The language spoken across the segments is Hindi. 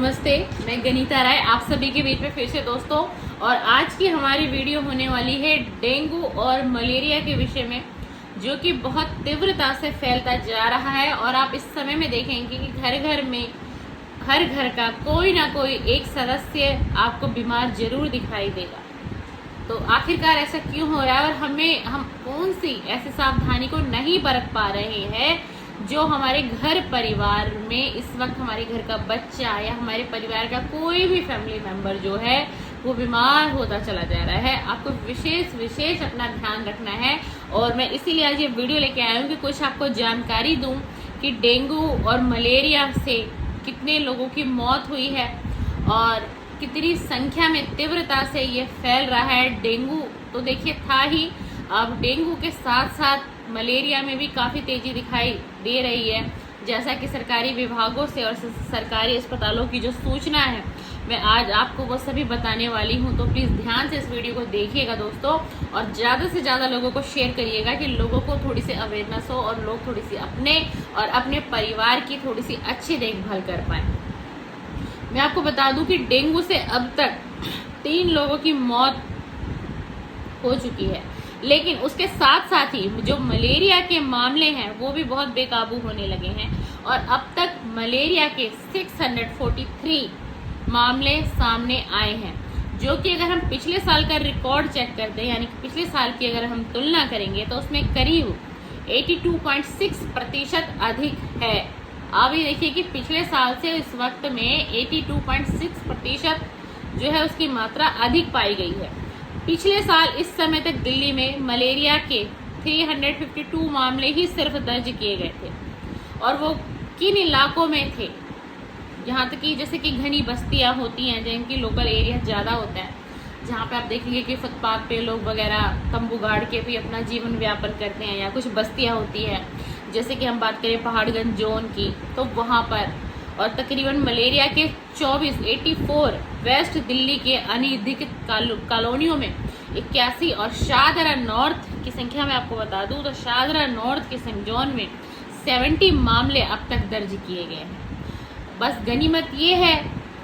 नमस्ते, मैं गनीता राय आप सभी के बीच में फिर से दोस्तों। और आज की हमारी वीडियो होने वाली है डेंगू और मलेरिया के विषय में, जो कि बहुत तीव्रता से फैलता जा रहा है। और आप इस समय में देखेंगे कि घर घर में हर घर का कोई ना कोई एक सदस्य आपको बीमार जरूर दिखाई देगा। तो आखिरकार ऐसा क्यों हो रहा है और हम कौन सी ऐसी सावधानी को नहीं बरत पा रहे हैं जो हमारे घर परिवार में इस वक्त हमारे घर का बच्चा या हमारे परिवार का कोई भी फैमिली मेंबर जो है वो बीमार होता चला जा रहा है। आपको विशेष अपना ध्यान रखना है। और मैं इसीलिए आज ये वीडियो लेके आया हूँ कि कुछ आपको जानकारी दूं कि डेंगू और मलेरिया से कितने लोगों की मौत हुई है और कितनी संख्या में तीव्रता से ये फैल रहा है। डेंगू तो देखिए था ही, अब डेंगू के साथ साथ मलेरिया में भी काफ़ी तेजी दिखाई दे रही है। जैसा कि सरकारी विभागों से और सरकारी अस्पतालों की जो सूचना है मैं आज आपको वो सभी बताने वाली हूँ। तो प्लीज़ ध्यान से इस वीडियो को देखिएगा दोस्तों, और ज़्यादा से ज़्यादा लोगों को शेयर करिएगा कि लोगों को थोड़ी सी अवेयरनेस हो और लोग थोड़ी सी अपने और अपने परिवार की थोड़ी सी अच्छी देखभाल कर पाएँ। मैं आपको बता दूं कि डेंगू से अब तक 3 लोगों की मौत हो चुकी है, लेकिन उसके साथ साथ ही जो मलेरिया के मामले हैं वो भी बहुत बेकाबू होने लगे हैं। और अब तक मलेरिया के 643 मामले सामने आए हैं, जो कि अगर हम पिछले साल का रिकॉर्ड चेक करते हैं, यानी कि पिछले साल की अगर हम तुलना करेंगे तो उसमें करीब 82.6% अधिक है। आप ये देखिए कि पिछले साल से इस वक्त में 82.6% जो है उसकी मात्रा अधिक पाई गई है। पिछले साल इस समय तक दिल्ली में मलेरिया के 352 मामले ही सिर्फ दर्ज किए गए थे, और वो किन इलाकों में थे, यहाँ तक कि जैसे कि घनी बस्तियाँ होती हैं जिनकी लोकल एरिया ज़्यादा होता है, जहाँ पे आप देखिए कि फुटपाथ पे लोग वगैरह तंबू गाड़ के भी अपना जीवन व्यापन करते हैं, या कुछ बस्तियाँ होती है जैसे कि हम बात करें पहाड़गंज जोन की, तो वहाँ पर। और तकरीबन मलेरिया के 84 वेस्ट दिल्ली के अनधिकृत कॉलोनियों में 81, और शाहदरा नॉर्थ की संख्या में आपको बता दूं तो शाहदरा नॉर्थ के जोन में 70 मामले अब तक दर्ज किए गए हैं। बस गनीमत ये है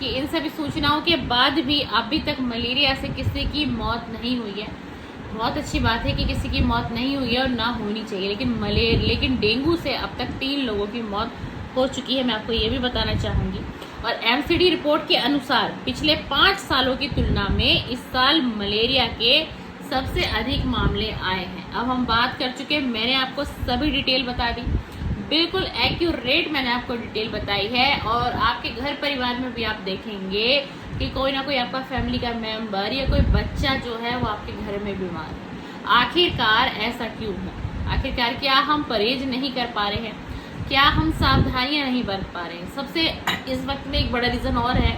कि इन सभी सूचनाओं के बाद भी अभी तक मलेरिया से किसी की मौत नहीं हुई है। बहुत अच्छी बात है कि किसी की मौत नहीं हुई है और ना होनी चाहिए, लेकिन डेंगू से अब तक 3 लोगों की मौत हो चुकी है, मैं आपको ये भी बताना चाहूँगी। और एमसीडी रिपोर्ट के अनुसार पिछले 5 सालों की तुलना में इस साल मलेरिया के सबसे अधिक मामले आए हैं। अब हम बात कर चुके हैं, मैंने आपको सभी डिटेल बता दी, बिल्कुल एक्यूरेट मैंने आपको डिटेल बताई है। और आपके घर परिवार में भी आप देखेंगे कि कोई ना कोई आपका फैमिली का मेंबर या कोई बच्चा जो है वो आपके घर में बीमार है। आखिरकार ऐसा क्यों है? आखिरकार क्या हम परहेज नहीं कर पा रहे हैं? क्या हम सावधानियां नहीं बरत पा रहे हैं? सबसे इस वक्त में एक बड़ा रीज़न और है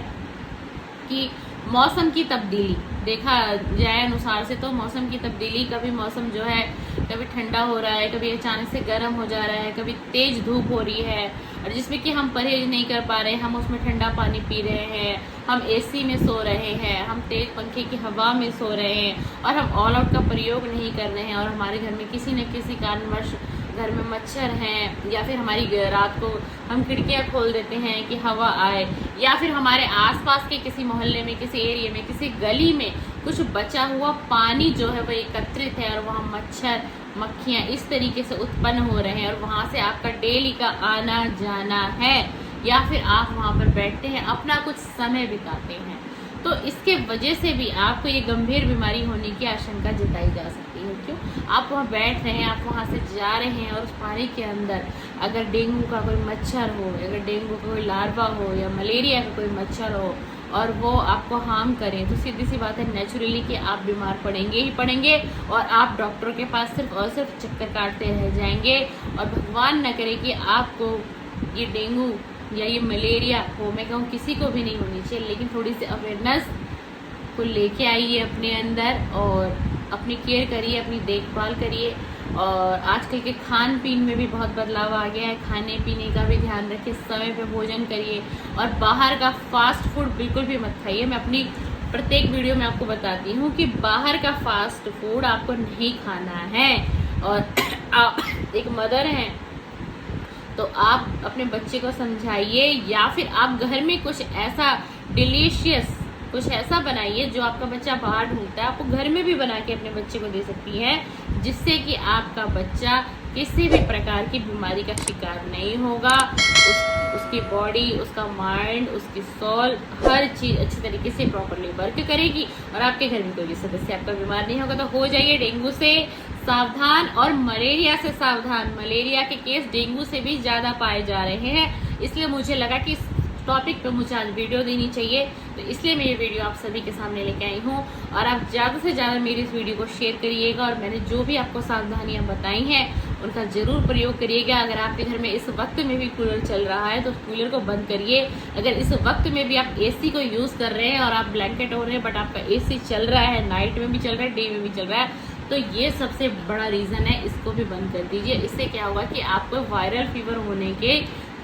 कि मौसम की तब्दीली देखा जाए अनुसार से, तो मौसम की तब्दीली, कभी मौसम जो है कभी ठंडा हो रहा है, कभी अचानक से गर्म हो जा रहा है, कभी तेज धूप हो रही है, और जिसमें कि हम परहेज नहीं कर पा रहे हैं। हम उसमें ठंडा पानी पी रहे हैं, हम एसी में सो रहे हैं, हम तेज पंखे की हवा में सो रहे हैं, और हम ऑल आउट का प्रयोग नहीं कर रहे हैं। और हमारे घर में किसी न किसी कारणवश घर में मच्छर हैं, या फिर हमारी रात को हम खिड़कियां खोल देते हैं कि हवा आए, या फिर हमारे आसपास के किसी मोहल्ले में, किसी एरिया में, किसी गली में कुछ बचा हुआ पानी जो है वो एकत्रित है और वहाँ मच्छर मक्खियाँ इस तरीके से उत्पन्न हो रहे हैं, और वहाँ से आपका डेली का आना जाना है, या फिर आप वहाँ पर बैठते हैं, अपना कुछ समय बिताते हैं, तो इसके वजह से भी आपको ये गंभीर बीमारी होने की आशंका जताई जा सकती है। क्यों? आप वहाँ बैठ रहे हैं, आप वहाँ से जा रहे हैं, और उस पानी के अंदर अगर डेंगू का कोई मच्छर हो, अगर डेंगू का कोई लार्वा हो, या मलेरिया का कोई मच्छर हो, और वो आपको हार्म करें, तो सीधी सी बात है नेचुरली कि आप बीमार पड़ेंगे ही पड़ेंगे, और आप डॉक्टर के पास सिर्फ और सिर्फ चक्कर काटते रह जाएंगे। और भगवान न करे कि आपको ये डेंगू या ये मलेरिया हो, मैं कहूँ किसी को भी नहीं होनी चाहिए, लेकिन थोड़ी सी अवेयरनेस को लेके आइए अपने अंदर, और अपनी केयर करिए, अपनी देखभाल करिए। और आजकल के खान पीन में भी बहुत बदलाव आ गया है, खाने पीने का भी ध्यान रखिए, समय पे भोजन करिए, और बाहर का फास्ट फूड बिल्कुल भी मत खाइए। मैं अपनी प्रत्येक वीडियो में आपको बताती हूँ कि बाहर का फास्ट फूड आपको नहीं खाना है। और आप एक मदर हैं तो आप अपने बच्चे को समझाइए, या फिर आप घर में कुछ ऐसा डिलीशियस कुछ ऐसा बनाइए जो आपका बच्चा बाहर ढूंढता है, आपको घर में भी बना के अपने बच्चे को दे सकती हैं, जिससे कि आपका बच्चा किसी भी प्रकार की बीमारी का शिकार नहीं होगा। उसकी बॉडी, उसका माइंड, उसकी सोल, हर चीज़ अच्छी तरीके से प्रॉपरली वर्क करेगी और आपके घर में कोई भी सदस्य आपका बीमार नहीं होगा। तो हो जाइए डेंगू से सावधान और मलेरिया से सावधान। मलेरिया के केस डेंगू से भी ज़्यादा पाए जा रहे हैं, इसलिए मुझे लगा कि टॉपिक पे मुझे आज वीडियो देनी चाहिए, तो इसलिए मैं ये वीडियो आप सभी के सामने लेके आई हूँ। और आप ज़्यादा से ज़्यादा मेरी इस वीडियो को शेयर करिएगा और मैंने जो भी आपको सावधानियाँ बताई हैं उनका ज़रूर प्रयोग करिएगा। अगर आपके घर में इस वक्त में भी कूलर चल रहा है तो कूलर को बंद करिए। अगर इस वक्त में भी आप AC को यूज़ कर रहे हैं और आप ब्लैंकेट हो रहे हैं बट आपका AC चल रहा है, नाइट में भी चल रहा है, डे में भी चल रहा है, तो ये सबसे बड़ा रीज़न है, इसको भी बंद कर दीजिए। इससे क्या होगा कि आपको वायरल फीवर होने के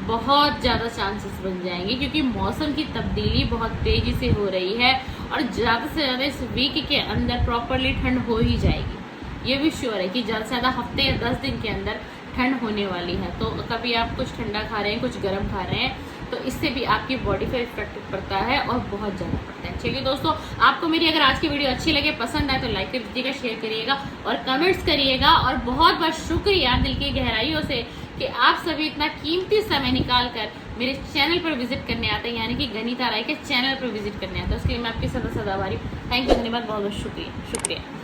बहुत ज़्यादा चांसेस बन जाएंगे, क्योंकि मौसम की तब्दीली बहुत तेज़ी से हो रही है और ज़्यादा से ज़्यादा इस वीक के अंदर प्रॉपरली ठंड हो ही जाएगी। ये भी श्योर है कि ज़्यादा से ज़्यादा हफ्ते या 10 दिन के अंदर ठंड होने वाली है। तो कभी आप कुछ ठंडा खा रहे हैं, कुछ गर्म खा रहे हैं, तो इससे भी आपकी बॉडी पर इफेक्ट पड़ता है और बहुत ज़्यादा पड़ता है। चलिए दोस्तों, आपको मेरी अगर आज की वीडियो अच्छी लगे, पसंद आए तो लाइक कर दीजिएगा, शेयर करिएगा और कमेंट्स करिएगा। और बहुत बहुत शुक्रिया दिल की गहराइयों से कि आप सभी इतना कीमती समय निकाल कर मेरे चैनल पर विजिट करने आते हैं, यानी कि गनीता राय के चैनल पर विजिट करने आते हैं। उसके लिए मैं आपकी सदा सदा आभारी हूँ। थैंक यू, धन्यवाद, बहुत बहुत शुक्रिया।